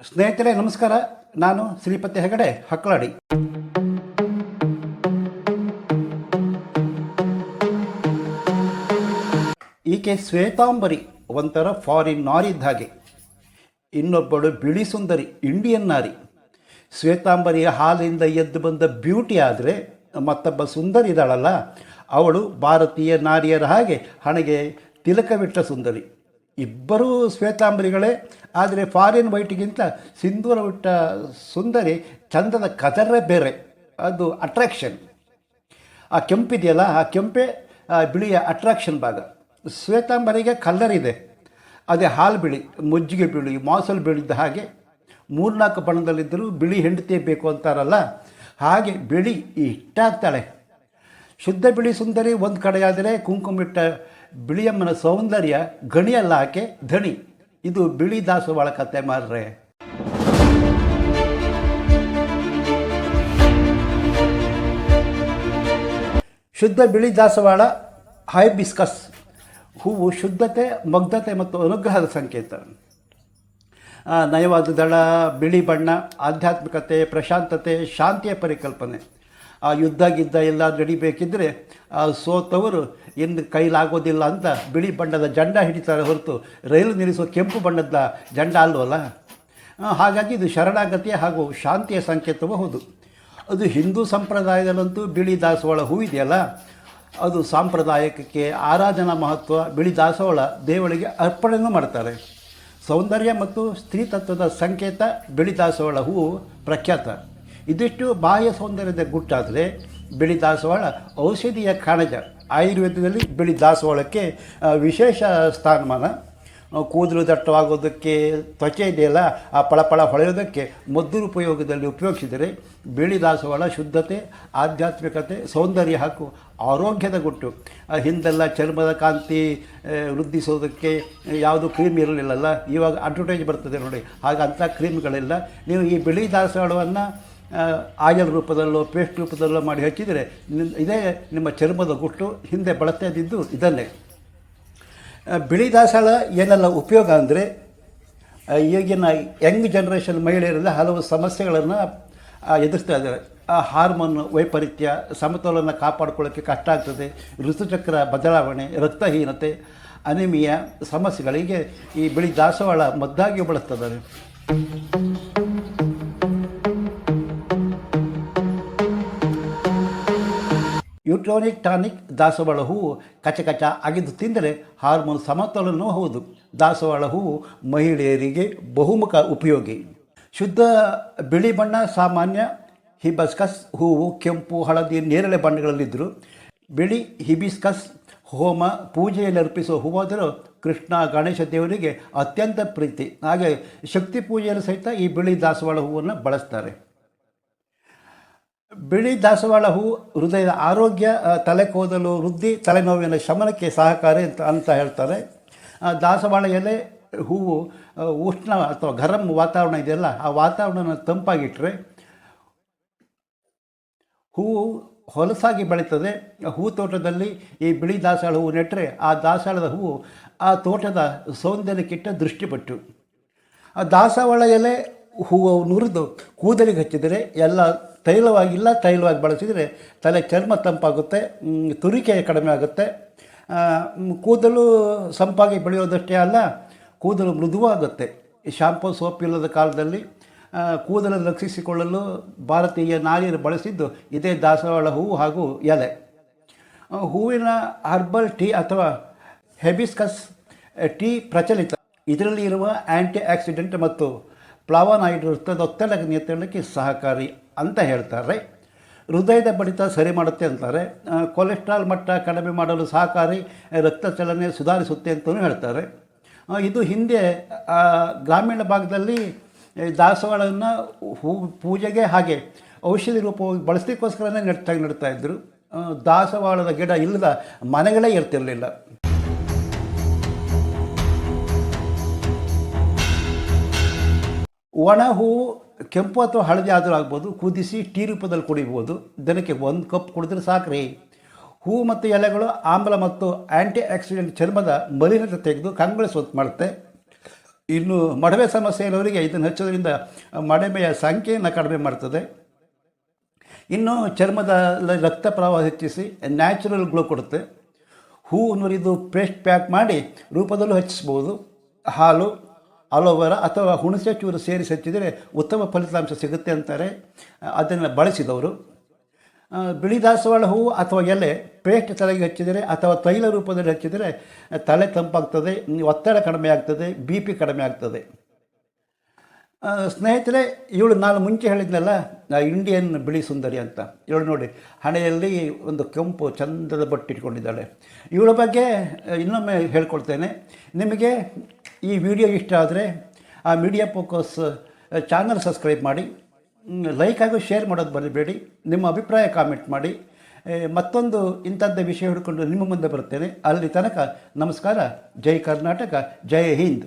ಸ್ನೇಹಿತರೆ ನಮಸ್ಕಾರ. ನಾನು ಶ್ರೀಪತಿ ಹೆಗಡೆ ಹಕ್ಕಳಡಿ. ಈಕೆ ಶ್ವೇತಾಂಬರಿ, ಒಂಥರ ಫಾರಿನ್ ನಾರಿದ್ದ ಹಾಗೆ. ಇನ್ನೊಬ್ಬಳು ಬಿಳಿ ಸುಂದರಿ, ಇಂಡಿಯನ್ ನಾರಿ. ಶ್ವೇತಾಂಬರಿಯ ಹಾಲಿಂದ ಎದ್ದು ಬಂದ ಬ್ಯೂಟಿ ಆದರೆ ಮತ್ತೊಬ್ಬ ಸುಂದರಿ ಇದ್ದಾಳಲ್ಲ, ಅವಳು ಭಾರತೀಯ ನಾರಿಯರ ಹಾಗೆ ಹಣೆಗೆ ತಿಲಕವಿಟ್ಟ ಸುಂದರಿ. ಇಬ್ಬರೂ ಶ್ವೇತಾಂಬರಿಗಳೇ, ಆದರೆ ಫಾರಿನ್ ವೈಟ್ಗಿಂತ ಸಿಂಧೂರವಿಟ್ಟ ಸುಂದರಿ ಚಂದದ ಕದರೇ ಬೇರೆ. ಅದು ಅಟ್ರಾಕ್ಷನ್. ಆ ಕೆಂಪಿದೆಯಲ್ಲ, ಆ ಕೆಂಪೇ ಬಿಳಿಯ ಅಟ್ರಾಕ್ಷನ್ ಭಾಗ. ಶ್ವೇತಾಂಬರಿಗೆ ಕಲ್ಲರ್ ಇದೆ, ಅದೇ ಹಾಲು ಬಿಳಿ, ಮುಜ್ಜಿಗೆ ಬಿಳಿ, ಮಾಸಲು ಬಿಳಿದ್ದ ಹಾಗೆ. 3-4 ಬಣ್ಣದಲ್ಲಿದ್ದರೂ ಬಿಳಿ ಹೆಂಡತಿ ಬೇಕು ಅಂತಾರಲ್ಲ, ಹಾಗೆ ಬಿಳಿ ಇಷ್ಟಾಗ್ತಾಳೆ. ಶುದ್ಧ ಬಿಳಿ ಸುಂದರಿ ಒಂದು ಕಡೆಯಾದರೆ, ಕುಂಕುಮಿಟ್ಟ ಬಿಳಿಯಮ್ಮನ ಸೌಂದರ್ಯ ಗಣಿಯಲ್ಲ, ಆಕೆ ಧಣಿ. ಇದು ಬಿಳಿ ದಾಸವಾಳ ಕತೆ ಮಾರ್ರೆ. ಶುದ್ಧ ಬಿಳಿ ದಾಸವಾಳ ಹೈಬಿಸ್ಕಸ್ ಹೂವು ಶುದ್ಧತೆ, ಮುಗ್ಧತೆ ಮತ್ತು ಅನುಗ್ರಹದ ಸಂಕೇತ. ನಯವಾದ ದಳ, ಬಿಳಿ ಬಣ್ಣ, ಆಧ್ಯಾತ್ಮಿಕತೆ, ಪ್ರಶಾಂತತೆ, ಶಾಂತಿಯ ಪರಿಕಲ್ಪನೆ. ಆ ಯುದ್ಧ ಗಿದ್ದ ಎಲ್ಲ ನಡಿಬೇಕಿದ್ದರೆ ಸೋತವರು ಇನ್ನು ಕೈಲಾಗೋದಿಲ್ಲ ಅಂತ ಬಿಳಿ ಬಣ್ಣದ ಜಂಡ ಹಿಡಿತಾರೆ ಹೊರತು ರೈಲು ನಿಲ್ಲಿಸೋ ಕೆಂಪು ಬಣ್ಣದ ಜಂಡ ಅಲ್ವಲ್ಲ. ಹಾಗಾಗಿ ಇದು ಶರಣಾಗತಿಯ ಹಾಗೂ ಶಾಂತಿಯ ಸಂಕೇತವೂ ಹೌದು. ಅದು ಹಿಂದೂ ಸಂಪ್ರದಾಯದಲ್ಲಂತೂ ಬಿಳಿ ದಾಸವಾಳ ಹೂವಿದೆಯಲ್ಲ, ಅದು ಸಾಂಪ್ರದಾಯಿಕಕ್ಕೆ ಆರಾಧನಾ ಮಹತ್ವ. ಬಿಳಿ ದಾಸವಾಳ ದೇವಳಿಗೆ ಅರ್ಪಣೆಯೂ ಮಾಡ್ತಾರೆ. ಸೌಂದರ್ಯ ಮತ್ತು ಸ್ತ್ರೀತತ್ವದ ಸಂಕೇತ ಬಿಳಿ ದಾಸವಾಳ ಹೂವು ಪ್ರಖ್ಯಾತ. ಇದಿಷ್ಟು ಬಾಹ್ಯ ಸೌಂದರ್ಯದ ಗುಟ್ಟಾದರೆ, ಬಿಳಿ ದಾಸವಾಳ ಔಷಧಿಯ ಕಣಜ. ಆಯುರ್ವೇದದಲ್ಲಿ ಬಿಳಿ ದಾಸವಾಳಕ್ಕೆ ವಿಶೇಷ ಸ್ಥಾನಮಾನ. ಕೂದಲು ದಟ್ಟವಾಗೋದಕ್ಕೆ, ತ್ವಚೆ ಇದೆಯಲ್ಲ ಆ ಫಳಫಳ ಹೊಳೆಯೋದಕ್ಕೆ ಮದ್ದು ಉಪಯೋಗದಲ್ಲಿ ಉಪಯೋಗಿಸಿದರೆ ಬಿಳಿ ದಾಸವಾಳ ಶುದ್ಧತೆ, ಆಧ್ಯಾತ್ಮಿಕತೆ, ಸೌಂದರ್ಯ ಹಾಗೂ ಆರೋಗ್ಯದ ಗುಟ್ಟು. ಹಿಂದೆಲ್ಲ ಚರ್ಮದ ಕಾಂತಿ ವೃದ್ಧಿಸೋದಕ್ಕೆ ಯಾವುದು ಕ್ರೀಮ್ ಇರಲಿಲ್ಲಲ್ಲ, ಇವಾಗ ಅಡ್ವರ್ಟೈಸ್ ಬರ್ತದೆ ನೋಡಿ, ಹಾಗಂಥ ಕ್ರೀಮ್ಗಳೆಲ್ಲ. ನೀವು ಈ ಬಿಳಿ ದಾಸವಾಳವನ್ನು ಆಯಿಲ್ ರೂಪದಲ್ಲೋ ಪೇಸ್ಟ್ ರೂಪದಲ್ಲೋ ಮಾಡಿ ಹಚ್ಚಿದರೆ ಇದೇ ನಿಮ್ಮ ಚರ್ಮದ ಗುಟ್ಟು. ಹಿಂದೆ ಬಳಸ್ತಾ ಇದ್ದಿದ್ದು ಇದನ್ನೇ. ಬಿಳಿ ದಾಸವಾಳ ಏನೆಲ್ಲ ಉಪಯೋಗ ಅಂದರೆ, ಈಗಿನ ಯಂಗ್ ಜನ್ರೇಷನ್ ಮಹಿಳೆಯರೆಲ್ಲ ಹಲವು ಸಮಸ್ಯೆಗಳನ್ನು ಎದುರಿಸ್ತಾ ಇದ್ದಾರೆ. ಹಾರ್ಮೋನ್ ವೈಪರೀತ್ಯ, ಸಮತೋಲನ ಕಾಪಾಡಿಕೊಳ್ಳೋಕ್ಕೆ ಕಷ್ಟ ಆಗ್ತದೆ, ಋತುಚಕ್ರ ಬದಲಾವಣೆ, ರಕ್ತಹೀನತೆ, ಅನಿಮಿಯಾ ಸಮಸ್ಯೆಗಳಿಗೆ ಈ ಬಿಳಿ ದಾಸವಾಳ ಮದ್ದಾಗಿ ಬಳಸ್ತಿದ್ದಾರೆ. ಯೂಟ್ರೋನಿಕ್ ಟಾನಿಕ್ ದಾಸವಾಳ ಹೂವು ಕಚಕಚ ಅಗಿದು ತಿಂದರೆ ಹಾರ್ಮೋನ್ ಸಮತೋಲನವೂ ಹೌದು. ದಾಸವಾಳ ಹೂವು ಮಹಿಳೆಯರಿಗೆ ಬಹುಮುಖ ಉಪಯೋಗಿ. ಶುದ್ಧ ಬಿಳಿ ಬಣ್ಣ ಸಾಮಾನ್ಯ. ಹಿಬಿಸ್ಕಸ್ ಹೂವು ಕೆಂಪು, ಹಳದಿ, ನೇರಳೆ ಬಣ್ಣಗಳಲ್ಲಿದ್ದರು. ಬಿಳಿ ಹಿಬಿಸ್ಕಸ್ ಹೋಮ ಪೂಜೆಯಲ್ಲಿ ಅರ್ಪಿಸುವ ಹೂವಾದರೂ ಕೃಷ್ಣ, ಗಣೇಶ ದೇವರಿಗೆ ಅತ್ಯಂತ ಪ್ರೀತಿ. ಹಾಗೆ ಶಕ್ತಿ ಪೂಜೆಯಲ್ಲಿ ಸಹಿತ ಈ ಬಿಳಿ ದಾಸವಾಳ ಹೂವನ್ನು ಬಳಸ್ತಾರೆ. ಬಿಳಿ ದಾಸವಾಳ ಹೂವು ಹೃದಯದ ಆರೋಗ್ಯ, ತಲೆ ಕೂದಲು ವೃದ್ಧಿ, ತಲೆನೋವಿನ ಶಮನಕ್ಕೆ ಸಹಕಾರಿ ಅಂತ ಹೇಳ್ತಾರೆ. ದಾಸವಾಳ ಎಲೆ ಹೂವು ಉಷ್ಣ ಅಥವಾ ಗರಂ ವಾತಾವರಣ ಇದೆಯಲ್ಲ, ಆ ವಾತಾವರಣನ ತಂಪಾಗಿಟ್ಟರೆ ಹೂವು ಹೊಲಸಾಗಿ ಬೆಳೀತದೆ. ಹೂ ತೋಟದಲ್ಲಿ ಈ ಬಿಳಿ ದಾಸವಾಳ ಹೂವು ನೆಟ್ಟರೆ ಆ ದಾಸವಾಳದ ಹೂವು ಆ ತೋಟದ ಸೌಂದರ್ಯಕ್ಕಿಟ್ಟ ದೃಷ್ಟಿಪಟ್ಟು. ಆ ದಾಸವಾಳ ಎಲೆ ಹೂವು ನುರಿದು ಕೂದಲಿಗೆ ಹಚ್ಚಿದರೆ, ಎಲ್ಲ ತೈಲವಾಗಿ ಬಳಸಿದರೆ ತಲೆ ಚರ್ಮ ತಂಪಾಗುತ್ತೆ, ತುರಿಕೆ ಕಡಿಮೆ ಆಗುತ್ತೆ. ಕೂದಲು ಸಂಪಾಗಿ ಬೆಳೆಯೋದಷ್ಟೇ ಅಲ್ಲ, ಕೂದಲು ಮೃದುವಾಗುತ್ತೆ. ಶಾಂಪೂ ಸೋಪ್ ಇಲ್ಲದ ಕಾಲದಲ್ಲಿ ಕೂದಲನ್ನು ರಕ್ಷಿಸಿಕೊಳ್ಳಲು ಭಾರತೀಯ ನಾರಿಯರು ಬಳಸಿದ್ದು ಇದೇ ದಾಸವಾಳ ಹೂವು ಹಾಗೂ ಎಲೆ. ಹೂವಿನ ಹರ್ಬಲ್ ಟೀ ಅಥವಾ ಹೆಬಿಸ್ಕಸ್ ಟೀ ಪ್ರಚಲಿತ. ಇದರಲ್ಲಿ ಇರುವ ಆ್ಯಂಟಿ ಆಕ್ಸಿಡೆಂಟ್ ಮತ್ತು ಫ್ಲಾವನಾಯ್ಡ್ ರಕ್ತದೊತ್ತಡ ನಿಯಂತ್ರಣಕ್ಕೆ ಸಹಕಾರಿ ಅಂತ ಹೇಳ್ತಾರೆ. ಹೃದಯದ ಬಡಿತ ಸರಿ ಮಾಡುತ್ತೆ ಅಂತಾರೆ. ಕೊಲೆಸ್ಟ್ರಾಲ್ ಮಟ್ಟ ಕಡಿಮೆ ಮಾಡಲು ಸಹಕಾರಿ, ರಕ್ತ ಚಲನೆ ಸುಧಾರಿಸುತ್ತೆ ಅಂತಲೂ ಹೇಳ್ತಾರೆ. ಇದು ಹಿಂದೆ ಗ್ರಾಮೀಣ ಭಾಗದಲ್ಲಿ ದಾಸವಾಳವನ್ನು ಪೂಜೆಗೆ ಹಾಗೆ ಔಷಧಿ ರೂಪವಾಗಿ ಬಳಸಲಿಕ್ಕೋಸ್ಕರನೇ ನೆಡ್ತಾ ಇದ್ದರು. ದಾಸವಾಳದ ಗಿಡ ಇಲ್ಲದ ಮನೆಗಳೇ ಇರ್ತಿರಲಿಲ್ಲ. ಒಣ ಹೂವು ಕೆಂಪು ಅಥವಾ ಹಳದಿ ಆದರೂ ಆಗ್ಬೋದು, ಕುದಿಸಿ ಟೀ ರೂಪದಲ್ಲಿ ಕುಡಿಬೋದು. ದಿನಕ್ಕೆ 1 ಕಪ್ ಕುಡಿದ್ರೆ ಸಾಕ್ರಿ. ಹೂವು ಮತ್ತು ಎಲೆಗಳು ಆಮ್ಲ ಮತ್ತು ಆ್ಯಂಟಿ ಆಕ್ಸಿಡೆಂಟ್ ಚರ್ಮದ ಮಲಿನತೆ ತೆಗೆದು ಕಂಗೊಳಿಸೋದು ಮಾಡುತ್ತೆ. ಇನ್ನು ಮಡವೆ ಸಮಸ್ಯೆ ಇರೋರಿಗೆ ಇದನ್ನು ಹಚ್ಚೋದ್ರಿಂದ ಮಡಮೆಯ ಸಂಖ್ಯೆಯನ್ನು ಕಡಿಮೆ ಮಾಡ್ತದೆ. ಇನ್ನು ಚರ್ಮದ ರಕ್ತ ಪ್ರವಾಹ ಹೆಚ್ಚಿಸಿ ನ್ಯಾಚುರಲ್ ಗ್ಲೋ ಕೊಡುತ್ತೆ. ಹೂವು ನುರಿದು ಪೇಸ್ಟ್ ಪ್ಯಾಕ್ ಮಾಡಿ ರೂಪದಲ್ಲೂ ಹಚ್ಚಿಸ್ಬೋದು. ಹಾಲು, ಅಲೋವೆರಾ ಅಥವಾ ಹುಣಸೆ ಚೂರು ಸೇರಿಸಿ ಹಚ್ಚಿದರೆ ಉತ್ತಮ ಫಲಿತಾಂಶ ಸಿಗುತ್ತೆ ಅಂತಾರೆ ಅದನ್ನು ಬಳಸಿದವರು. ಬಿಳಿ ದಾಸವಾಳ ಹೂವು ಅಥವಾ ಎಲೆ ಪೇಸ್ಟ್ ತಲೆಗೆ ಹಚ್ಚಿದರೆ ಅಥವಾ ತೈಲ ರೂಪದಲ್ಲಿ ಹಚ್ಚಿದರೆ ತಲೆ ತಂಪಾಗ್ತದೆ, ಒತ್ತಡ ಕಡಿಮೆ ಆಗ್ತದೆ, BP ಕಡಿಮೆ ಆಗ್ತದೆ. ಸ್ನೇಹಿತರೆ, ಇವಳು ನಾನು ಮುಂಚೆ ಹೇಳಿದ್ನಲ್ಲ ಇಂಡಿಯನ್ ಬಿಳಿ ಸುಂದರಿ ಅಂತ, ಇವಳು ನೋಡಿ ಹಣೆಯಲ್ಲಿ ಒಂದು ಕೆಂಪು ಚಂದದ ಬೊಟ್ಟು ಇಟ್ಕೊಂಡಿದ್ದಾಳೆ. ಇವಳ ಬಗ್ಗೆ ಇನ್ನೊಮ್ಮೆ ಹೇಳ್ಕೊಡ್ತೇನೆ. ನಿಮಗೆ ಈ ವಿಡಿಯೋ ಇಷ್ಟ ಆದರೆ ಆ ಮೀಡಿಯಾ ಫೋಕಸ್ ಚಾನಲ್ ಸಬ್ಸ್ಕ್ರೈಬ್ ಮಾಡಿ, ಲೈಕ್ ಹಾಗೂ ಶೇರ್ ಮಾಡೋದು ಮರಿಬೇಡಿ. ನಿಮ್ಮ ಅಭಿಪ್ರಾಯ ಕಾಮೆಂಟ್ ಮಾಡಿ. ಮತ್ತೊಂದು ಇಂಥದ್ದೇ ವಿಷಯ ಹಿಡ್ಕೊಂಡು ನಿಮ್ಮ ಮುಂದೆ ಬರ್ತೇನೆ. ಅಲ್ಲಿ ತನಕ ನಮಸ್ಕಾರ. ಜೈ ಕರ್ನಾಟಕ, ಜೈ ಹಿಂದ್.